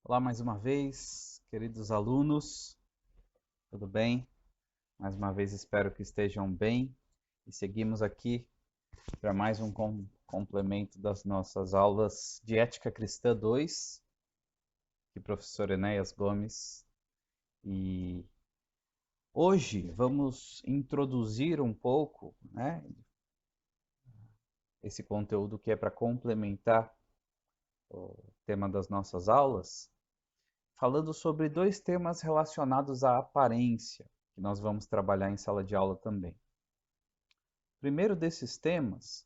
Olá mais uma vez, queridos alunos, tudo bem? Mais uma vez espero que estejam bem e seguimos aqui para mais um complemento das nossas aulas de Ética Cristã 2, de professor Enéas Gomes. E hoje vamos introduzir um pouco, esse conteúdo que é para complementar o tema das nossas aulas, falando sobre dois temas relacionados à aparência, que nós vamos trabalhar em sala de aula também. O primeiro desses temas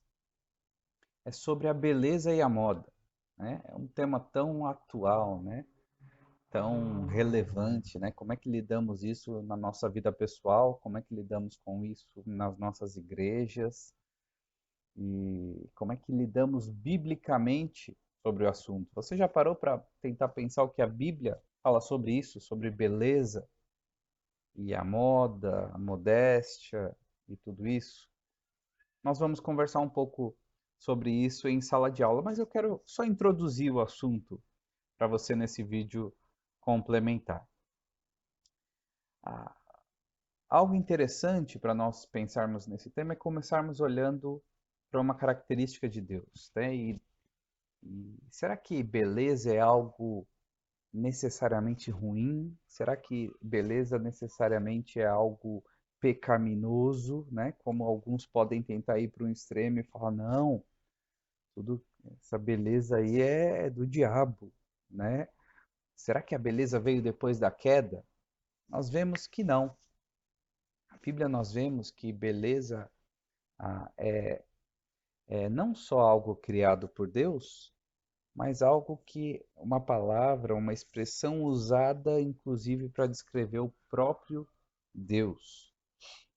é sobre a beleza e a moda, né? É um tema tão atual, né? Tão relevante, né? Como é que lidamos isso na nossa vida pessoal? Como é que lidamos com isso nas nossas igrejas? E como é que lidamos biblicamente sobre o assunto? Você já parou para tentar pensar o que a Bíblia fala sobre isso, sobre beleza e a moda, a modéstia e tudo isso? Nós vamos conversar um pouco sobre isso em sala de aula, mas eu quero só introduzir o assunto para você nesse vídeo complementar. Ah, algo interessante para nós pensarmos nesse tema é começarmos olhando para uma característica de Deus, né? E será que beleza é algo necessariamente ruim? Será que beleza necessariamente é algo pecaminoso, né? Como alguns podem tentar ir para um extremo e falar, não, tudo essa beleza aí é do diabo, né? Será que a beleza veio depois da queda? Nós vemos que não. Na Bíblia nós vemos que beleza é não só algo criado por Deus, mas algo que uma palavra, uma expressão usada inclusive para descrever o próprio Deus,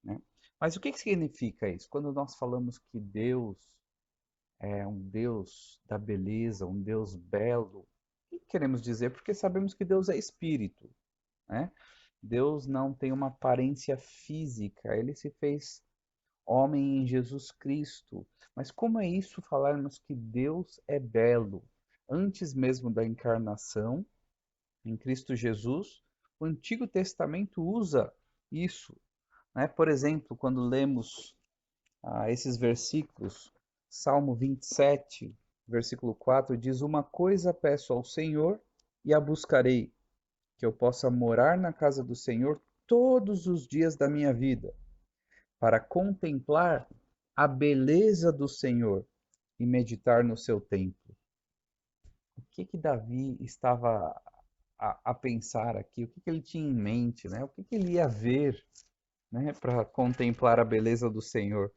né? Mas o que significa isso? Quando nós falamos que Deus é um Deus da beleza, um Deus belo, o que queremos dizer? Porque sabemos que Deus é espírito, né? Deus não tem uma aparência física, ele se fez homem em Jesus Cristo. Mas como é isso falarmos que Deus é belo? Antes mesmo da encarnação, em Cristo Jesus, o Antigo Testamento usa isso, né? Por exemplo, quando lemos esses versículos, Salmo 27, versículo 4, diz: Uma coisa peço ao Senhor e a buscarei, que eu possa morar na casa do Senhor todos os dias da minha vida, para contemplar a beleza do Senhor e meditar no seu templo. O que Davi estava a pensar aqui? O que ele tinha em mente, né? O que ele ia ver, né, para contemplar a beleza do Senhor?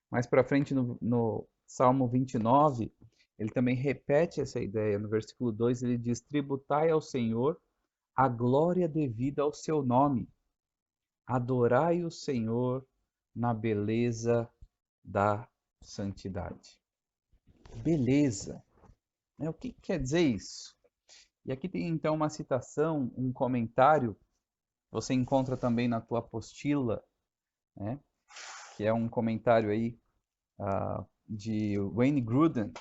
Mais para frente no Salmo 29, ele também repete essa ideia. No versículo 2, ele diz: Tributai ao Senhor a glória devida ao seu nome. Adorai o Senhor na beleza da santidade. Beleza, né? O que quer dizer isso? E aqui tem então uma citação, um comentário, você encontra também na tua apostila, né? Que é um comentário aí de Wayne Grudem,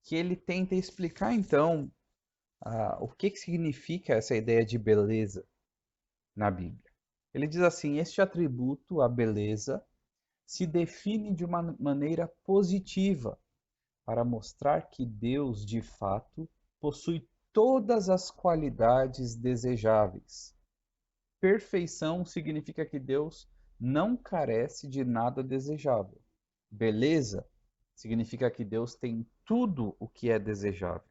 que ele tenta explicar então o que significa essa ideia de beleza na Bíblia. Ele diz assim: este atributo, a beleza, se define de uma maneira positiva para mostrar que Deus, de fato, possui todas as qualidades desejáveis. Perfeição significa que Deus não carece de nada desejável. Beleza significa que Deus tem tudo o que é desejável.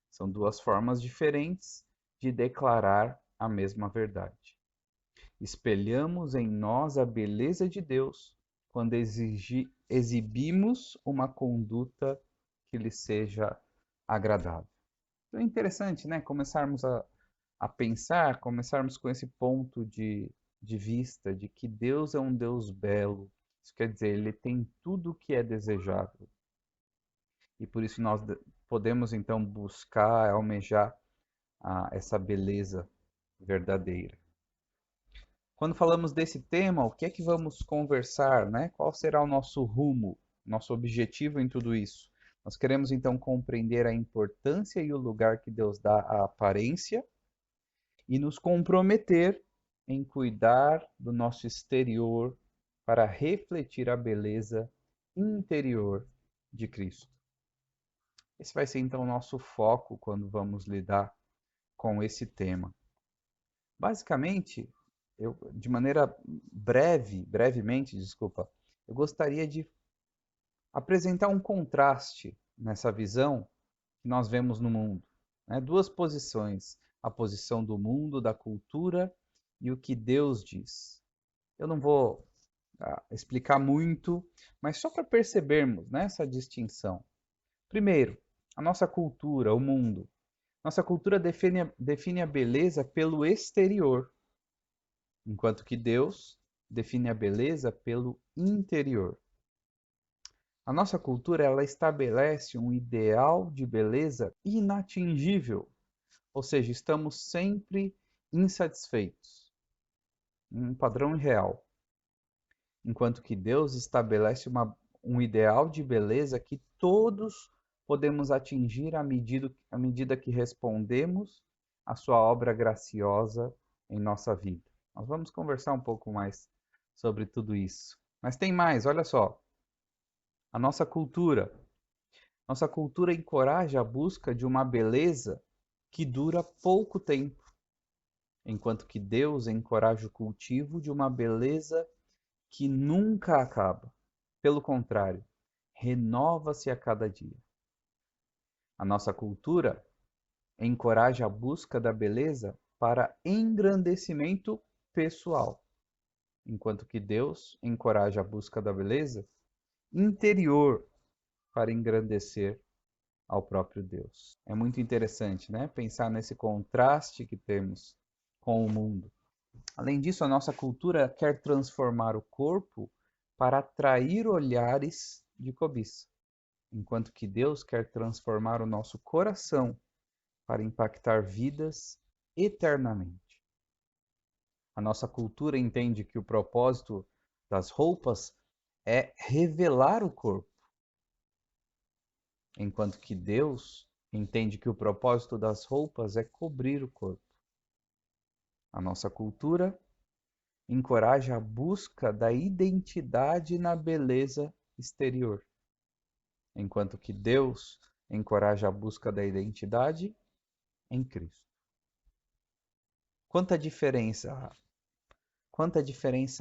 São duas formas diferentes de declarar a mesma verdade. Espelhamos em nós a beleza de Deus quando exibimos uma conduta que lhe seja agradável. Então é interessante, né? Começarmos a pensar, começarmos com esse ponto de vista de que Deus é um Deus belo. Isso quer dizer, ele tem tudo o que é desejável. E por isso nós podemos então buscar, almejar essa beleza verdadeira. Quando falamos desse tema, o que é que vamos conversar, né? Qual será o nosso rumo, nosso objetivo em tudo isso? Nós queremos então compreender a importância e o lugar que Deus dá à aparência e nos comprometer em cuidar do nosso exterior para refletir a beleza interior de Cristo. Esse vai ser então o nosso foco quando vamos lidar com esse tema. Basicamente, de maneira brevemente, eu gostaria de apresentar um contraste nessa visão que nós vemos no mundo, né? Duas posições, a posição do mundo, da cultura e o que Deus diz. Eu não vou explicar muito, mas só para percebermos, né, essa distinção. Primeiro, a nossa cultura, o mundo. Nossa cultura define a beleza pelo exterior, enquanto que Deus define a beleza pelo interior. A nossa cultura ela estabelece um ideal de beleza inatingível, ou seja, estamos sempre insatisfeitos, um padrão irreal, enquanto que Deus estabelece um ideal de beleza que todos podemos atingir à medida que respondemos à sua obra graciosa em nossa vida. Nós vamos conversar um pouco mais sobre tudo isso. Mas tem mais, olha só. A nossa cultura. Nossa cultura encoraja a busca de uma beleza que dura pouco tempo, enquanto que Deus encoraja o cultivo de uma beleza que nunca acaba. Pelo contrário, renova-se a cada dia. A nossa cultura encoraja a busca da beleza para engrandecimento pessoal, enquanto que Deus encoraja a busca da beleza interior para engrandecer ao próprio Deus. É muito interessante, né? Pensar nesse contraste que temos com o mundo. Além disso, a nossa cultura quer transformar o corpo para atrair olhares de cobiça, enquanto que Deus quer transformar o nosso coração para impactar vidas eternamente. A nossa cultura entende que o propósito das roupas é revelar o corpo, enquanto que Deus entende que o propósito das roupas é cobrir o corpo. A nossa cultura encoraja a busca da identidade na beleza exterior, enquanto que Deus encoraja a busca da identidade em Cristo. Quanta diferença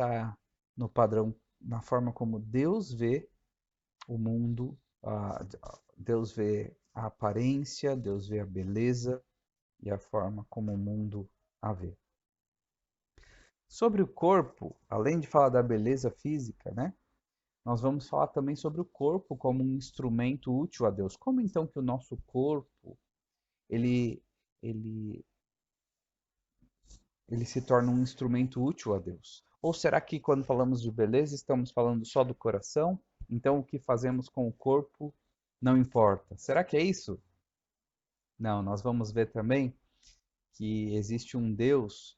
há no padrão, na forma como Deus vê o mundo, Deus vê a aparência, Deus vê a beleza e a forma como o mundo a vê. Sobre o corpo, além de falar da beleza física, né? Nós vamos falar também sobre o corpo como um instrumento útil a Deus. Como então que o nosso corpo ele, ele, ele se torna um instrumento útil a Deus? Ou será que quando falamos de beleza estamos falando só do coração? Então o que fazemos com o corpo não importa. Será que é isso? Não, nós vamos ver também que existe um Deus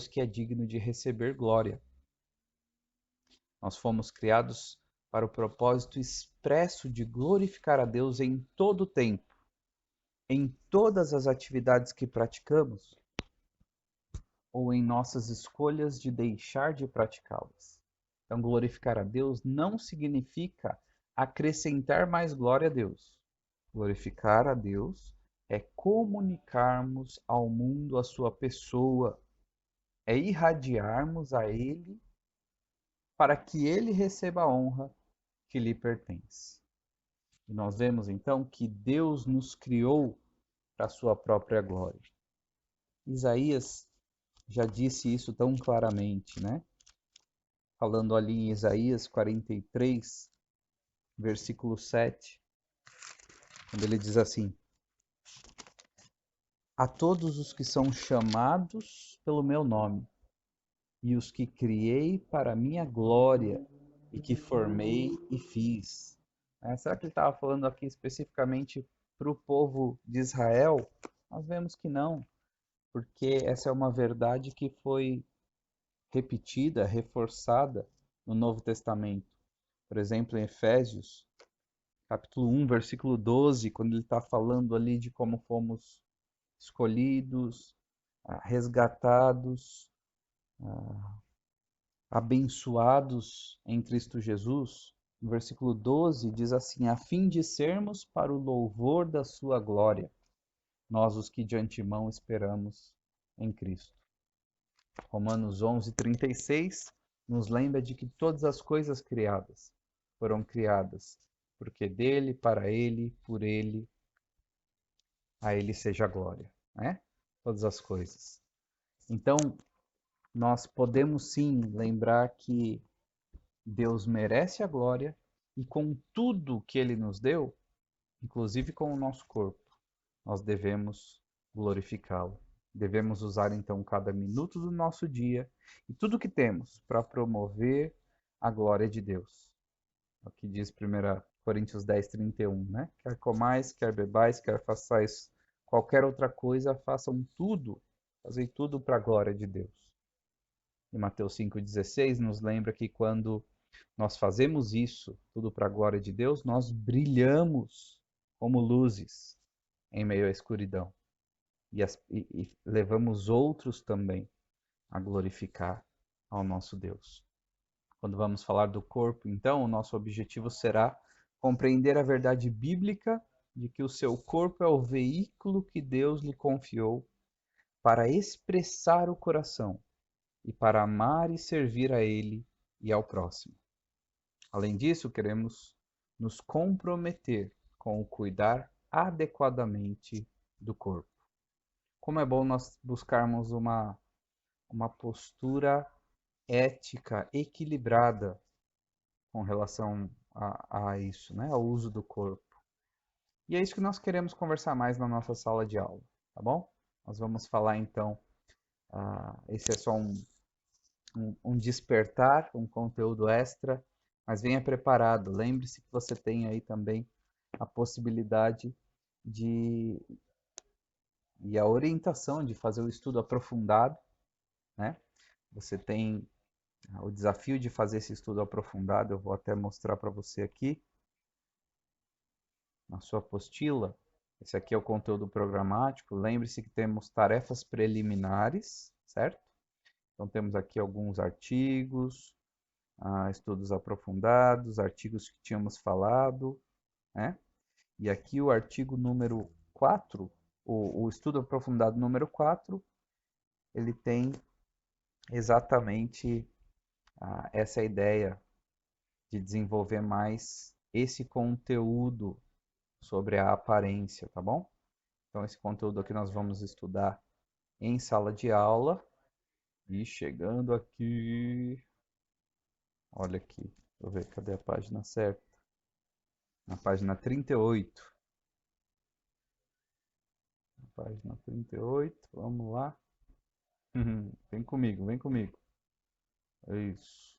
que é digno de receber glória. Nós fomos criados para o propósito expresso de glorificar a Deus em todo o tempo, em todas as atividades que praticamos ou em nossas escolhas de deixar de praticá-las. Então, glorificar a Deus não significa acrescentar mais glória a Deus. Glorificar a Deus é comunicarmos ao mundo a sua pessoa, é irradiarmos a Ele para que Ele receba a honra que lhe pertence. E nós vemos então que Deus nos criou para a sua própria glória. Isaías já disse isso tão claramente, né? Falando ali em Isaías 43, versículo 7, quando ele diz assim: a todos os que são chamados pelo meu nome, e os que criei para a minha glória, e que formei e fiz. Será que ele estava falando aqui especificamente para o povo de Israel? Nós vemos que não, porque essa é uma verdade que foi repetida, reforçada no Novo Testamento. Por exemplo, em Efésios, capítulo 1, versículo 12, quando ele está falando ali de como fomos escolhidos, resgatados, abençoados em Cristo Jesus. No versículo 12 diz assim: a fim de sermos para o louvor da sua glória, nós os que de antemão esperamos em Cristo. Romanos 11:36 nos lembra de que todas as coisas criadas foram criadas porque dele, para ele, por ele, a ele seja a glória, né? Todas as coisas. Então, nós podemos sim lembrar que Deus merece a glória e com tudo que ele nos deu, inclusive com o nosso corpo, nós devemos glorificá-lo. Devemos usar então cada minuto do nosso dia e tudo que temos para promover a glória de Deus. É o que diz 1 Coríntios 10:31, né? Quer comais, quer bebais, quer façais qualquer outra coisa, façam tudo, fazei tudo para a glória de Deus. E Mateus 5:16 nos lembra que quando nós fazemos isso, tudo para a glória de Deus, nós brilhamos como luzes em meio à escuridão. E levamos outros também a glorificar ao nosso Deus. Quando vamos falar do corpo, então, o nosso objetivo será compreender a verdade bíblica de que o seu corpo é o veículo que Deus lhe confiou para expressar o coração e para amar e servir a Ele e ao próximo. Além disso, queremos nos comprometer com o cuidar adequadamente do corpo. Como é bom nós buscarmos uma postura ética equilibrada com relação a isso, né? Ao uso do corpo. E é isso que nós queremos conversar mais na nossa sala de aula, tá bom? Nós vamos falar então, esse é só um despertar, um conteúdo extra, mas venha preparado. Lembre-se que você tem aí também a possibilidade de e a orientação de fazer o estudo aprofundado, né? Você tem o desafio de fazer esse estudo aprofundado, eu vou até mostrar para você aqui na sua apostila. Esse aqui é o conteúdo programático. Lembre-se que temos tarefas preliminares, certo? Então temos aqui alguns artigos, estudos aprofundados, artigos que tínhamos falado, né? E aqui o artigo número 4, o estudo aprofundado número 4, ele tem exatamente essa ideia de desenvolver mais esse conteúdo sobre a aparência, tá bom? Então esse conteúdo aqui nós vamos estudar em sala de aula. E chegando aqui, olha aqui, deixa eu ver, cadê a página certa? Na página 38. Página 38, vamos lá. Vem comigo, vem comigo. É isso.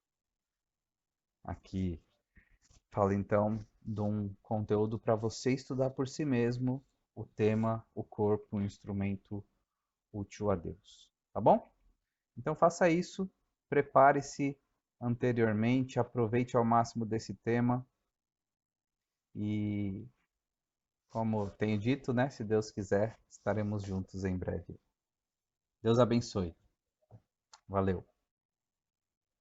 Aqui fala então de um conteúdo para você estudar por si mesmo, o tema, o corpo, um instrumento útil a Deus. Tá bom? Então faça isso, prepare-se anteriormente, aproveite ao máximo desse tema e, como tenho dito, né, se Deus quiser, estaremos juntos em breve. Deus abençoe. Valeu.